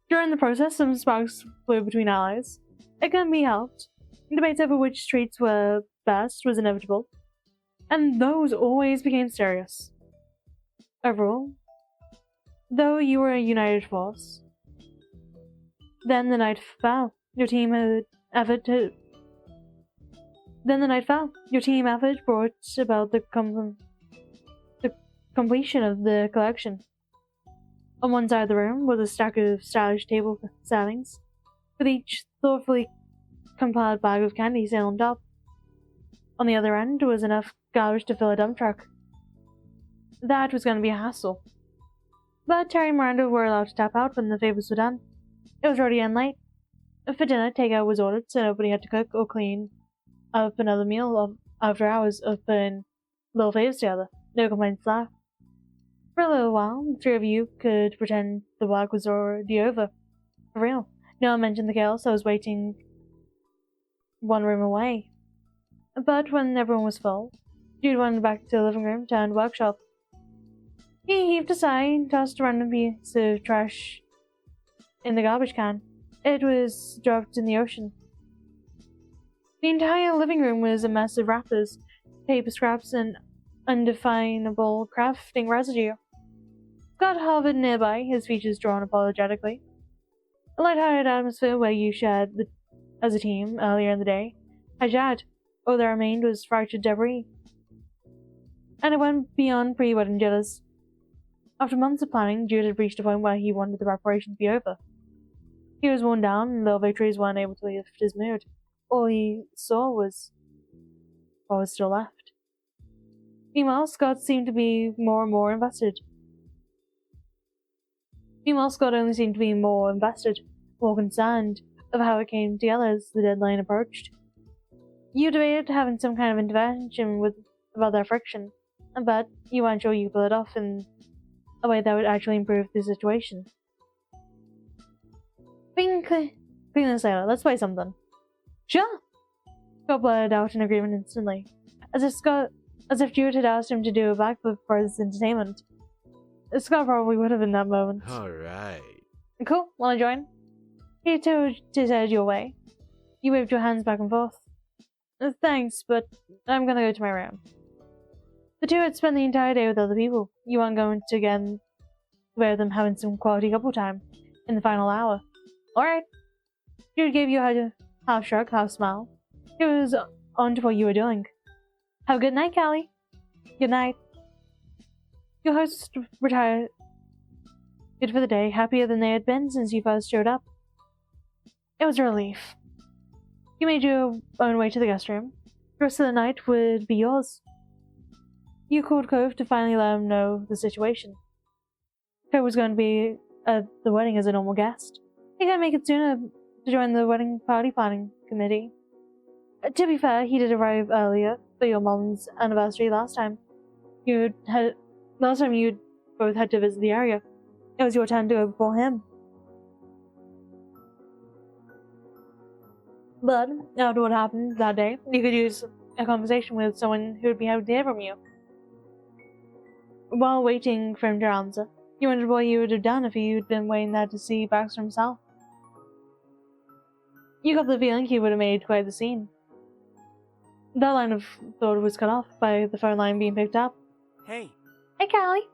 During the process, some sparks flew between allies. It couldn't be helped. Debates over which streets were best was inevitable, and those always became serious. Overall, though you were a united force, then the night fell. Your team effort brought about the completion of the collection. On one side of the room was a stack of stylish table settings, with each thoughtfully compiled bag of candy sitting on top. On the other end was enough garbage to fill a dump truck. That was going to be a hassle. But Terry and Miranda were allowed to tap out when the favors were done. It was already late. For dinner, takeout was ordered, so nobody had to cook or clean up another meal after hours of putting little favors together. No complaints there. For a little while, the three of you could pretend the work was already over. For real. No one mentioned the chaos that was waiting one room away. But when everyone was full, Jude went back to the living room turned workshop. He heaved a sigh and tossed a random piece of trash in the garbage can. It was dropped in the ocean. The entire living room was a mess of wrappers, paper scraps, and undefinable crafting residue. Scott hovered nearby, his features drawn apologetically. A light-hearted atmosphere where you shared as a team earlier in the day had jarred. All that remained was fractured debris. And it went beyond pre-wedding jitters. After months of planning, Jude had reached a point where he wanted the preparation to be over. He was worn down, and little victories weren't able to lift his mood. All he saw was what was still left. Meanwhile, Scott seemed to be more and more invested. Scott only seemed to be more invested, more concerned of how it came together as the deadline approached. You debated having some kind of intervention about their friction, but you weren't sure you could pull it off in a way that would actually improve the situation. Clean this later. Let's play something. Sure! Scott blurted out in agreement instantly, as if Jude had asked him to do a backflip for his entertainment. Scott probably would have in that moment. Alright. Cool, wanna join? He tilted his head your way. You waved your hands back and forth. Thanks, but I'm gonna go to my room. The two had spent the entire day with other people. You weren't going to get away with them having some quality couple time in the final hour. Alright. Jude gave you a half shrug, half smile. He was on to what you were doing. Have a good night, Callie. Good night. Your host retired good for the day, happier than they had been since you first showed up. It was a relief. You made your own way to the guest room. The rest of the night would be yours. You called Cove to finally let him know the situation. Cove was going to be at the wedding as a normal guest. He couldn't make it sooner to join the wedding party planning committee. To be fair, he did arrive earlier for your mom's anniversary last time. You'd both had to visit the area. It was your turn to go before him. But, after what happened that day, you could use a conversation with someone who would be happy to hear from you. While waiting for him to answer, you wondered what you would have done if you'd been waiting there to see Baxter himself. You got the feeling he would have made quite the scene. That line of thought was cut off by the phone line being picked up. Hey. Hey, Callie.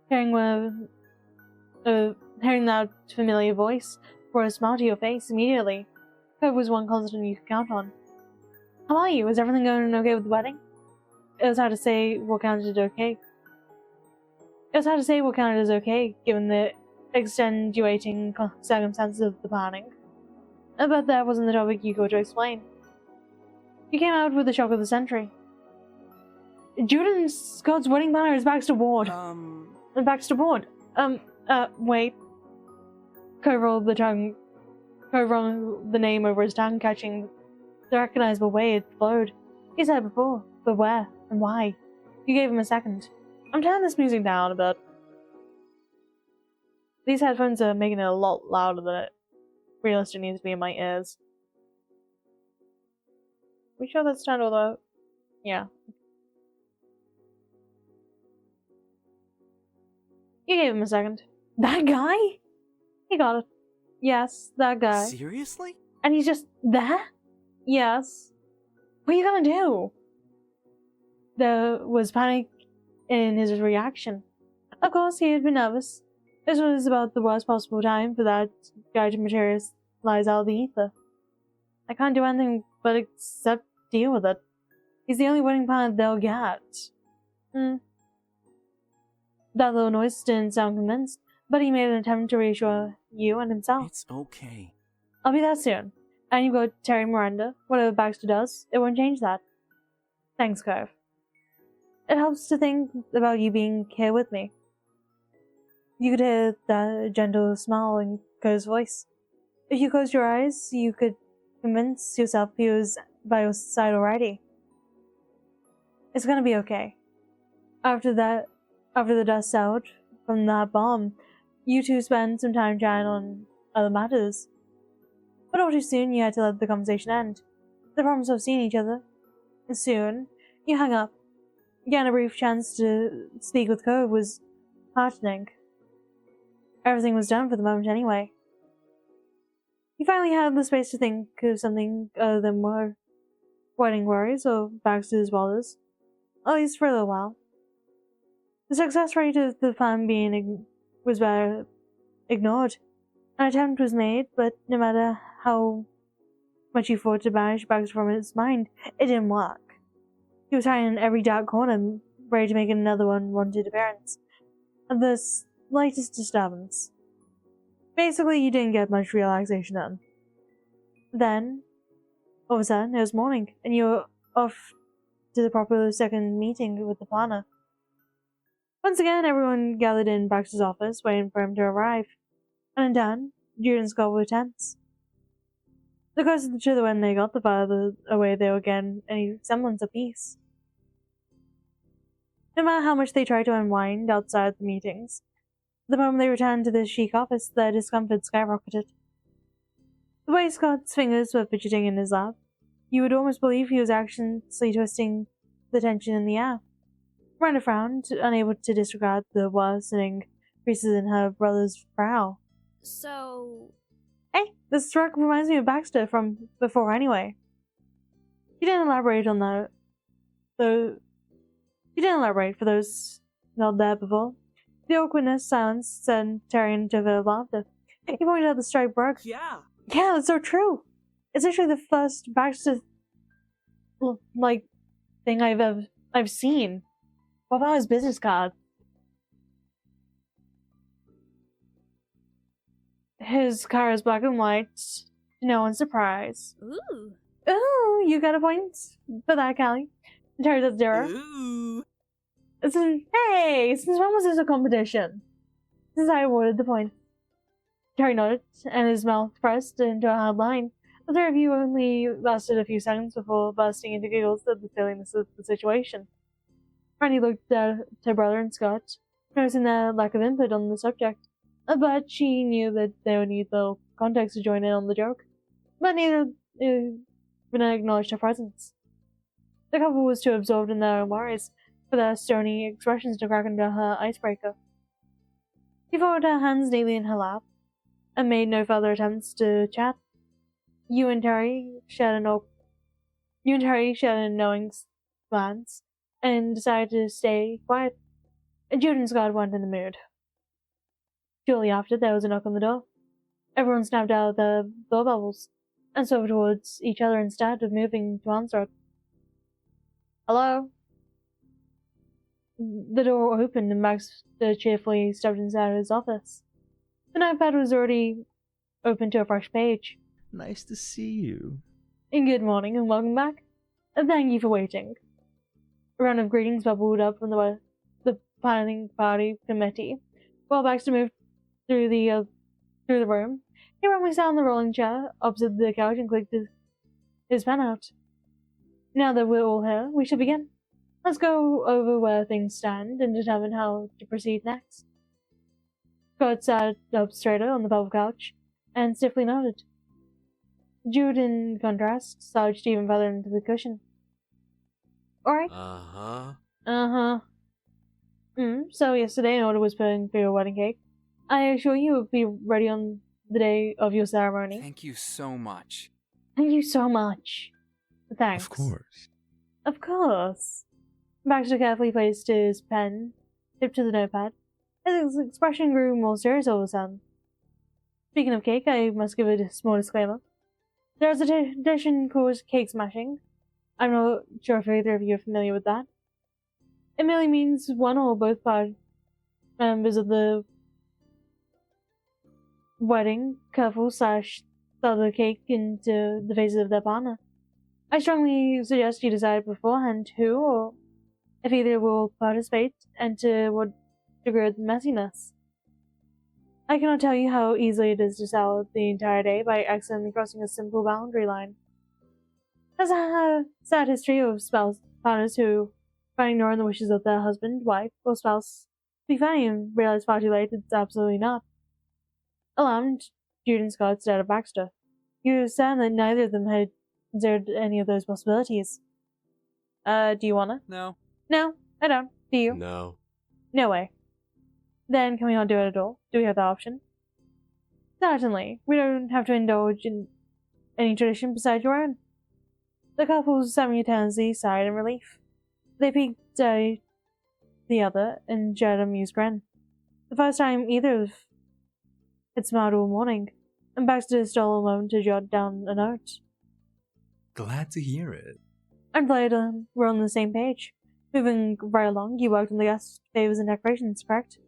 Hearing that familiar voice brought a smile to your face immediately. Cove was one constant you could count on. How are you? Is everything going okay with the wedding? It was hard to say what counted as okay, given the extenuating circumstances of the planning. But that wasn't the topic you could explain. You came out with the shock of the century. Jude and Scott's wedding planner is Baxter Ward. Baxter Ward. Wait. Cove rolled the name over his tongue, catching the recognizable way it flowed. He said before, but where and why? You gave him a second. I'm turning this music down a bit. These headphones are making it a lot louder than it realistically needs to be in my ears. We sure that's turned all the... Yeah. You gave him a second. That guy? He got it. Yes, that guy. Seriously? And he's just there? Yes. What are you gonna do? There was panic in his reaction. Of course, he had been nervous. This was about the worst possible time for that guy to materialize out of the ether. I can't do anything but except deal with it. He's the only winning planet they'll get. That little noise didn't sound convinced, but he made an attempt to reassure you and himself. It's okay. I'll be there soon. And you go Terry Miranda. Whatever Baxter does, it won't change that. Thanks, Cove. It helps to think about you being here with me. You could hear that gentle smile in Cove's voice. If you closed your eyes, you could convince yourself he was by your side already. It's gonna be okay. After the dust settled from that bomb, you two spent some time chatting on other matters. But all too soon, you had to let the conversation end. The promise of seeing each other. Soon, you hung up. Getting a brief chance to speak with Cove was heartening. Everything was done for the moment anyway. You finally had the space to think of something other than more wedding worries or Baxter's Walters, at least for a little while. The success rate of the plan was better ignored. An attempt was made, but no matter how much he fought to banish Baxter from his mind, it didn't work. He was hiding in every dark corner, ready to make another unwanted appearance at the slightest disturbance. Basically, you didn't get much relaxation then. Then, all of a sudden, it was morning, and you were off to the proper second meeting with the planner. Once again, everyone gathered in Baxter's office, waiting for him to arrive. And in turn, Jude and Scott were tense. The closer to the when they got, the farther away they were getting any semblance of peace. No matter how much they tried to unwind outside the meetings, the moment they returned to the chic office, their discomfort skyrocketed. The way Scott's fingers were fidgeting in his lap, you would almost believe he was actually twisting the tension in the air. Miranda frowned, unable to disregard the worsening creases in her brother's brow. So... Hey, this truck reminds me of Baxter from before anyway. He didn't elaborate on that, though. He didn't elaborate for those not there before. The awkwardness, silence, sent Terry into a fit of laughter. He pointed out the striped rug. Yeah, that's so true. It's actually the first Baxter, thing I've seen. What about his business card? His car is black and white. No one's surprised. Ooh. Ooh, you got a point for that, Callie. Terry does 0. Ooh. Hey, since when was this a competition? Since I awarded the point. Terry nodded, and his mouth pressed into a hard line. The three of you only lasted a few seconds before bursting into giggles at the silliness of the situation. Randy looked at her brother and Scott, noticing their lack of input on the subject, but she knew that they would need the context to join in on the joke. But neither even acknowledged her presence. The couple was too absorbed in their own worries for their stony expressions to crack into her icebreaker. She folded her hands neatly in her lap and made no further attempts to chat. You and Terry shared a knowing glance and decided to stay quiet. Jude and Scott weren't in the mood. Shortly after, there was a knock on the door. Everyone snapped out of their blow bubbles and swerved towards each other instead of moving to answer it. Hello? The door opened and Baxter cheerfully stepped inside his office. The notepad was already open to a fresh page. Nice to see you. And good morning and welcome back. And thank you for waiting. A round of greetings bubbled up from the planning party committee, while Baxter moved through the room. He randomly sat on the rolling chair opposite the couch and clicked his pen out. Now that we're all here, we should begin. Let's go over where things stand and determine how to proceed next. Scott sat up straighter on the purple couch and stiffly nodded. Jude, in contrast, slouched even further into the cushion. Alright. So yesterday an order was put in for your wedding cake. I assure you it will be ready on the day of your ceremony. Thank you so much. Thank you so much. Thanks. Of course. Of course. Baxter carefully placed his pen tipped to the notepad. His expression grew more serious all of a sudden. Speaking of cake, I must give a small disclaimer. There is a tradition called cake smashing. I'm not sure if either of you are familiar with that. It merely means one or both members of the wedding couple throw the cake into the faces of their partner. I strongly suggest you decide beforehand who or if either will participate and to what degree of messiness. I cannot tell you how easily it is to sell the entire day by accidentally crossing a simple boundary line. There's a sad history of spouse partners who, by ignoring the wishes of their husband, wife, or spouse, be funny and realize far too late it's absolutely not. Alarmed, Jude and Scott stared at Baxter. He was sad that neither of them had considered any of those possibilities. Do you wanna? No. No, I don't. Do you? No. No way. Then can we not do it at all? Do we have the option? Certainly. We don't have to indulge in any tradition besides your own. The couple simultaneously sighed in relief. They peeked at the other and shared an amused grin. The first time either of had smiled all morning, and Baxter stole a moment to jot down a note. Glad to hear it. I'm glad we're on the same page. Moving right along, you worked on the guest favors and decorations, correct?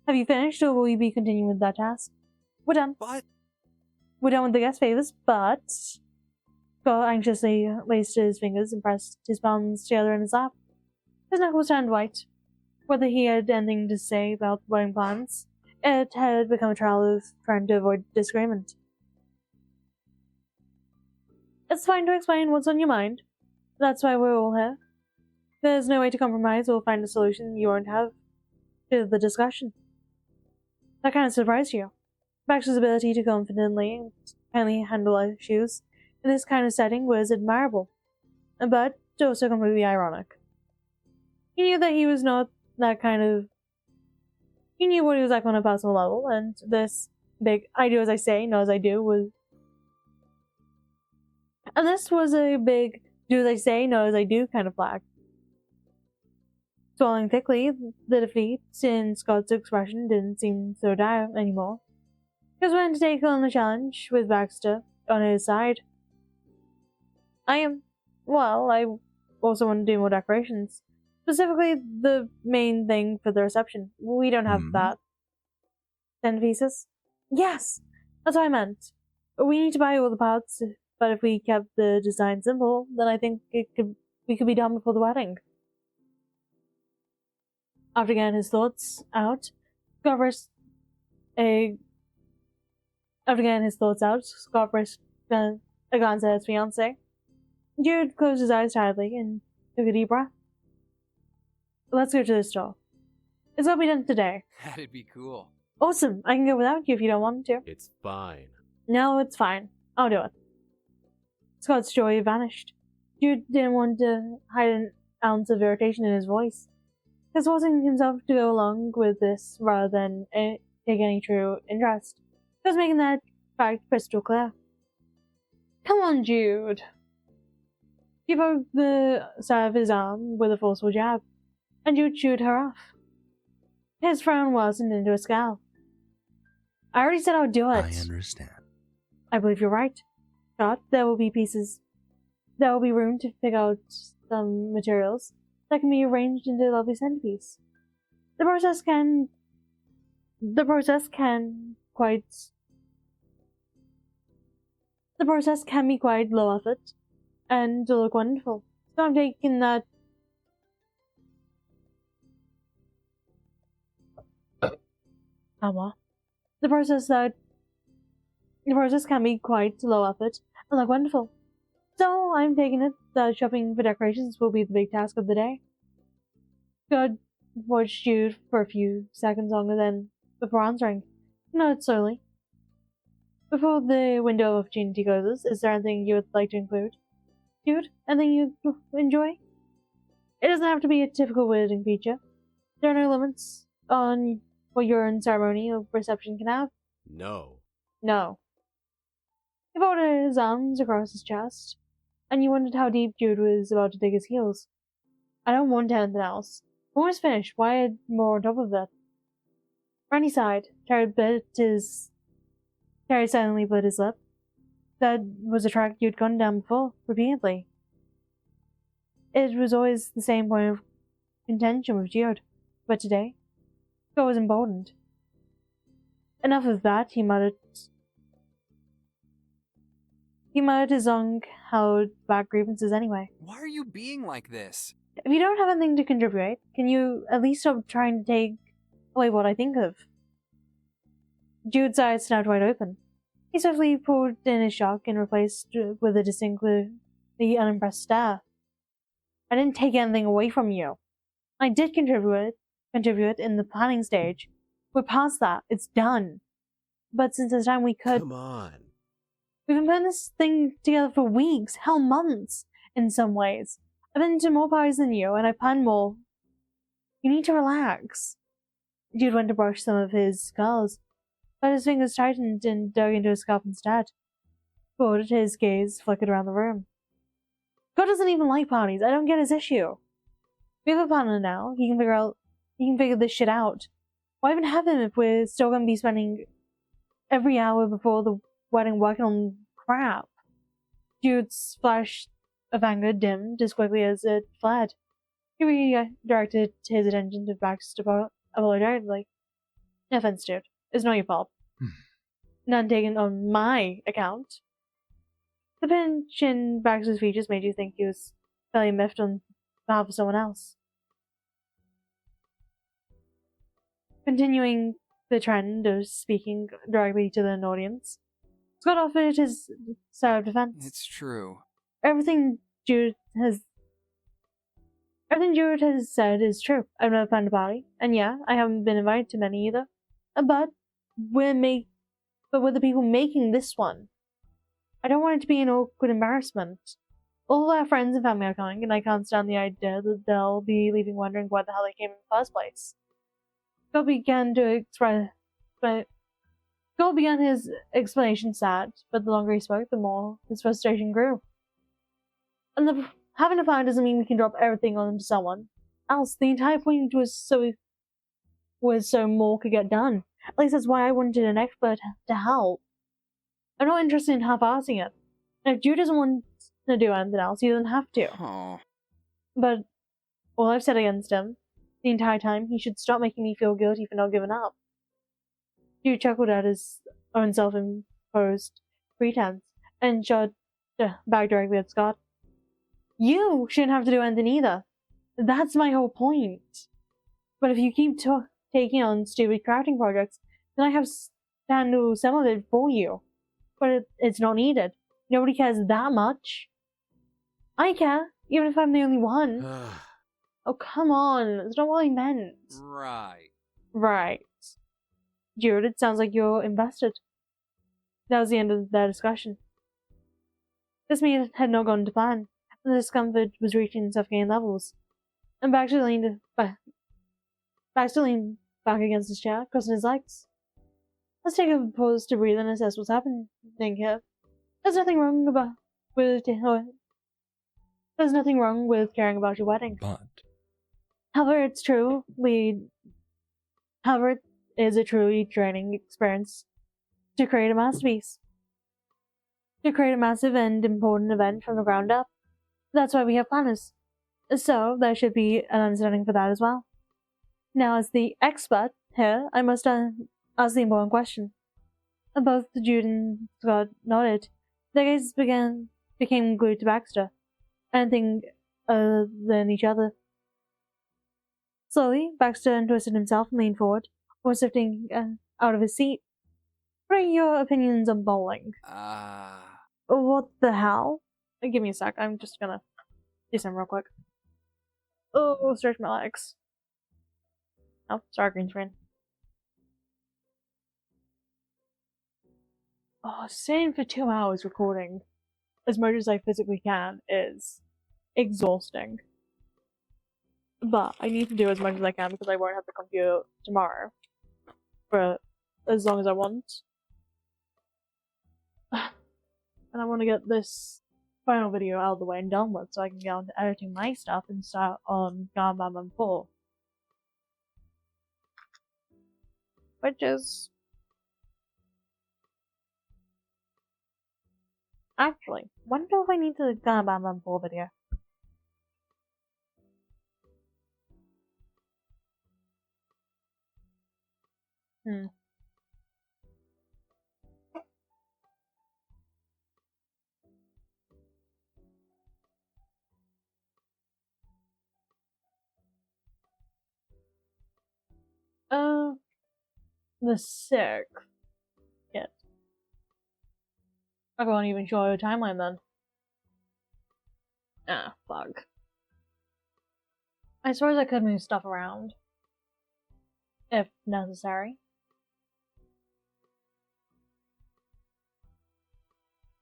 Have you finished, or will you be continuing with that task? We're done. But We're done with the guest favors, but... Scott anxiously laced his fingers and pressed his palms together in his lap. His knuckles turned white. Whether he had anything to say about wedding plans, it had become a trial of trying to avoid disagreement. It's fine to explain what's on your mind. That's why we're all here. There's no way to compromise or find a solution you won't have to the discussion. That kind of surprised you. Baxter's ability to confidently and kindly handle issues in this kind of setting was admirable, but also completely ironic. He knew that he was not that kind of... He knew what he was like on a personal level, and this big I do as I say, not as I do was... And this was a big do as I say, not as I do kind of flag. Swallowing thickly, the defeat in Scott's expression didn't seem so dire anymore. He was willing to take on the challenge with Baxter on his side. I also want to do more decorations. Specifically, the main thing for the reception. We don't have that. 10 pieces? Yes! That's what I meant. We need to buy all the parts, but if we kept the design simple, then I think we could be done before the wedding. After getting his thoughts out, Scott risked a glance at his fiancée. Jude closed his eyes tightly and took a deep breath. Let's go to the store. It's gonna be done today. that'd be cool. Awesome. I can go without you if you don't want to. It's fine. No, it's fine. I'll do it. Scott's joy vanished. Jude didn't want to hide an ounce of irritation in his voice. He was forcing himself to go along with this rather than take any true interest. He was making that fact crystal clear. Come on, Jude. He poked the side of his arm with a forceful jab, and Jude chewed her off. His frown worsened into a scowl. I already said I would do it. I understand. I believe you're right. Scott, there will be room to pick out some materials that can be arranged into a lovely centerpiece. The process can be quite low effort and to look wonderful. So I'm taking that The process can be quite low effort and look wonderful. So I'm taking it that shopping for decorations will be the big task of the day. Scott watched Jude for a few seconds longer than before answering. He nodded slowly. Before the window of opportunity closes, is there anything you would like to include? Jude, anything you enjoy? It doesn't have to be a typical wedding feature. There are no limits on what your own ceremony or reception can have. No. No. He folded his arms across his chest, and you wondered how deep Jude was about to dig his heels. I don't want anything else. When it was finished, why add more on top of that? Randy sighed. Terry silently bit his lip. That was a track you'd gone down before, repeatedly. It was always the same point of contention with Jude, but today, Scott was emboldened. Enough of that, he muttered. He muttered his long-held back grievances anyway. Why are you being like this? If you don't have anything to contribute, can you at least stop trying to take away what I think of? Jude's eyes snapped wide open. He swiftly pulled in his shock and replaced with a distinctly unimpressed stare. I didn't take anything away from you. I did contribute in the planning stage. We're past that. It's done. But since this time we could... Come on. We've been putting this thing together for weeks, hell months, in some ways. I've been to more parties than you, and I planned more. You need to relax. Jude went to brush some of his curls, but his fingers tightened and dug into his scalp instead. Bored, his gaze flickered around the room. God doesn't even like parties. I don't get his issue. We have a partner now. He can figure this shit out. Why even have him if we're still going to be spending every hour before the wedding working on crap? Jude's flash of anger dimmed as quickly as it fled. He redirected his attention to Baxter apologetically. No offense, Jude. It's not your fault. None taken on my account. The pinch in Baxter's features made you think he was fairly miffed on behalf of someone else. Continuing the trend of speaking directly to an audience, Scott offered his side of defense. It's true. Everything Jude has said is true. I've never planned a party, and yeah, I haven't been invited to many either. But we're the people making this one. I don't want it to be an awkward embarrassment. All of our friends and family are coming, and I can't stand the idea that they'll be leaving wondering why the hell they came in the first place. Scott began his explanation sad, but the longer he spoke, the more his frustration grew. And having a plan doesn't mean we can drop everything onto someone else. The entire point was so more could get done. At least that's why I wanted an expert to help. I'm not interested in half-assing it. And if Jude doesn't want to do anything else, he doesn't have to. Oh. But all I've said against him the entire time, he should stop making me feel guilty for not giving up. Jude chuckled at his own self-imposed pretense and shot back directly at Scott. You shouldn't have to do anything either. That's my whole point. But if you keep taking on stupid crafting projects, then I have to handle some of it for you. But it's not needed. Nobody cares that much. I care, even if I'm the only one. Oh, come on. That's not what I meant. Right. Right. Jude, it sounds like you're invested. That was the end of their discussion. This meeting had not gone to plan, and the discomfort was reaching suffocating levels. And Baxter leaned back against his chair, crossing his legs. Let's take a pause to breathe and assess what's happening here. There's nothing wrong with caring about your wedding. But However, it is a truly draining experience to create a masterpiece. To create a massive and important event from the ground up. That's why we have planners. So, there should be an understanding for that as well. Now, as the expert here, I must ask the important question. And both Jude and Scott nodded. Their gazes became glued to Baxter. Anything other than each other. Slowly, Baxter untwisted himself and leaned forward, or shifting out of his seat. What are your opinions on bowling? What the hell? Give me a sec, I'm just gonna do something real quick. Oh, stretch my legs. Oh, sorry, green screen. Oh, staying for 2 hours recording as much as I physically can is exhausting. But I need to do as much as I can because I won't have the computer tomorrow for as long as I want. And I want to get this final video out of the way and done with so I can get on to editing my stuff and start on Batman 4. Which is... Actually, wonder if I need to get a Batman 4 video. The sick kid. I can't even show you a timeline then. Ah, fuck. I suppose I could move stuff around. If necessary.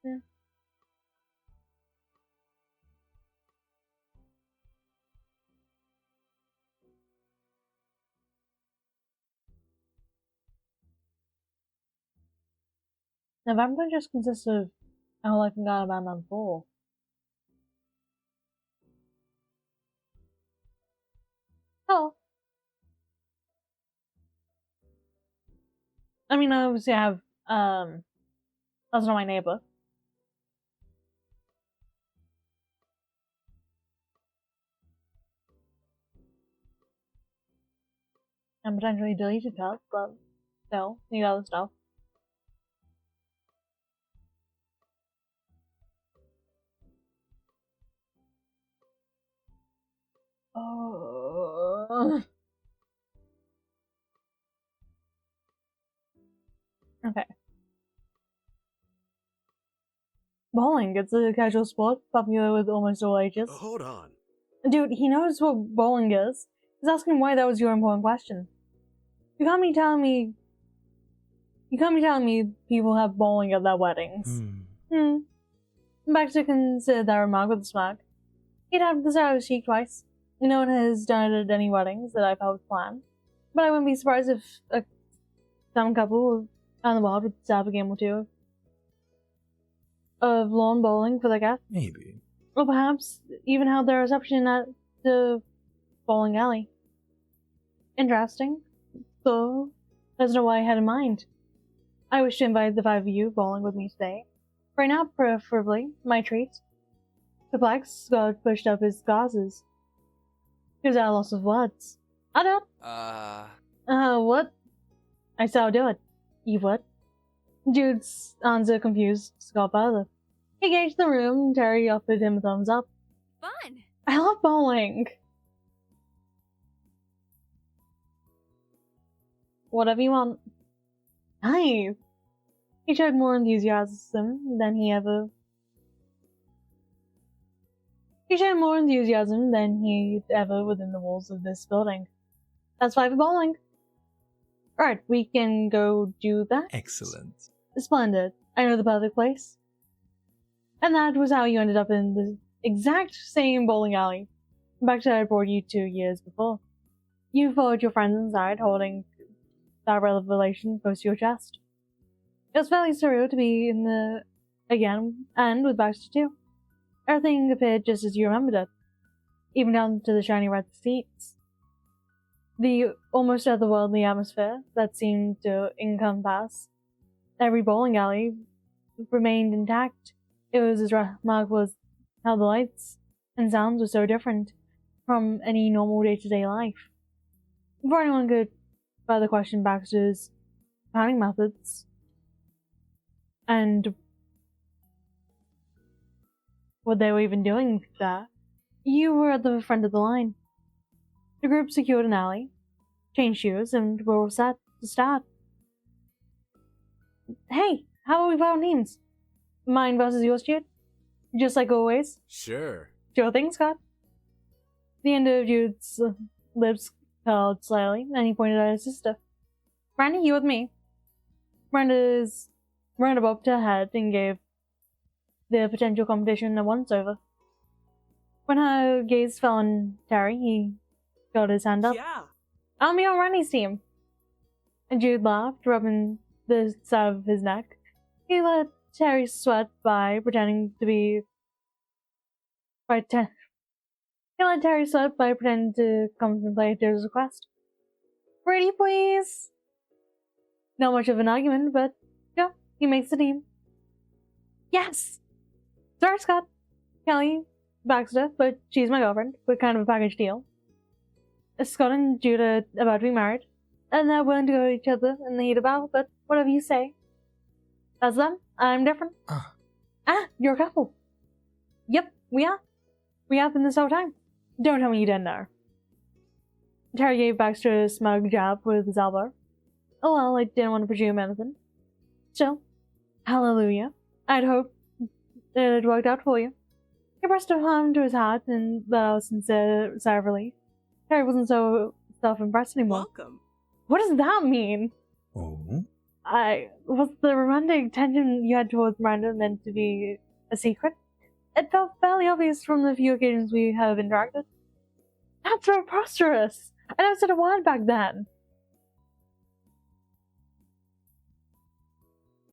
Yeah. November just consists of how I can go about Batman 4. Oh. I mean, I obviously have, that's not my neighbor. And potentially deleted cut, but still, need other stuff. Oh. Okay. Bowling, it's a casual sport, popular with almost all ages. Hold on. Dude, he knows what bowling is. He's asking why that was your important question. You can't be telling me people have bowling at their weddings. Baxter considered that remark with a smirk. He'd tapped the side of his cheek twice. No one has done it at any weddings that I've helped plan. But I wouldn't be surprised if some couple on the wild would set up a game or two of lawn bowling for their guests. Maybe. Or perhaps even held their reception at the bowling alley. Interesting. So, that's not what I had in mind. I wish to invite the 5 of you bowling with me today. Right now, preferably, my treat. Perplexed, Scott pushed up his glasses. He was at a loss of words. I don't. What? I said I'll do it. You would? Jude's answer confused Scott further. He gauged the room. Terry offered him a thumbs up. Fun! I love bowling. Whatever you want. Nice. He showed more enthusiasm than he'd ever within the walls of this building. That's 5 for bowling. Alright, we can go do that. Excellent. Splendid. I know the perfect place. And that was how you ended up in the exact same bowling alley Baxter had brought you 2 years before. You followed your friends inside, holding that revelation close to your chest. It was fairly surreal to be in the again, and with Baxter too. Everything appeared just as you remembered it, even down to the shiny red seats. The almost otherworldly atmosphere that seemed to encompass every bowling alley remained intact. It was as remarkable as how the lights and sounds were so different from any normal day-to-day life. Before anyone could further question Baxter's pounding methods and what they were even doing there, you were at the front of the line. The group secured an alley, changed shoes, and were all set to start. Hey, how about we vote names? Mine versus yours, Jude? Just like always? Sure. Sure thing, Scott. The end of Jude's lips curled slightly, and he pointed at his sister. Randy, you with me. Miranda bobbed her head and gave the potential competition a once-over. When her gaze fell on Terry, he got his hand up. Yeah. I'll be on Randy's team. And Jude laughed, rubbing the side of his neck. He let Terry sweat by pretending to be. He let Terry sweat by pretending to contemplate his request. Pretty please! Not much of an argument, but yeah, he makes the team. Yes! Sorry, Scott. Kelly, Baxter, but she's my girlfriend, with kind of a package deal. Scott and Jude are about to be married, and they're willing to go to each other in the heat of battle, but whatever you say. That's them. I'm different. You're a couple. Yep, we are. We have been this whole time. Don't tell me you didn't know. Terry gave Baxter a smug jab with his elbow. Oh well, I didn't want to presume anything. Still, hallelujah. I'd hoped it had worked out for you. He pressed a palm to his heart and let out a sincere sigh of relief. Terry wasn't so self-impressed anymore. Welcome. What does that mean? Oh? Was the romantic tension you had towards Miranda meant to be a secret? It felt fairly obvious from the few occasions we have interacted. That's preposterous! I never said a word back then.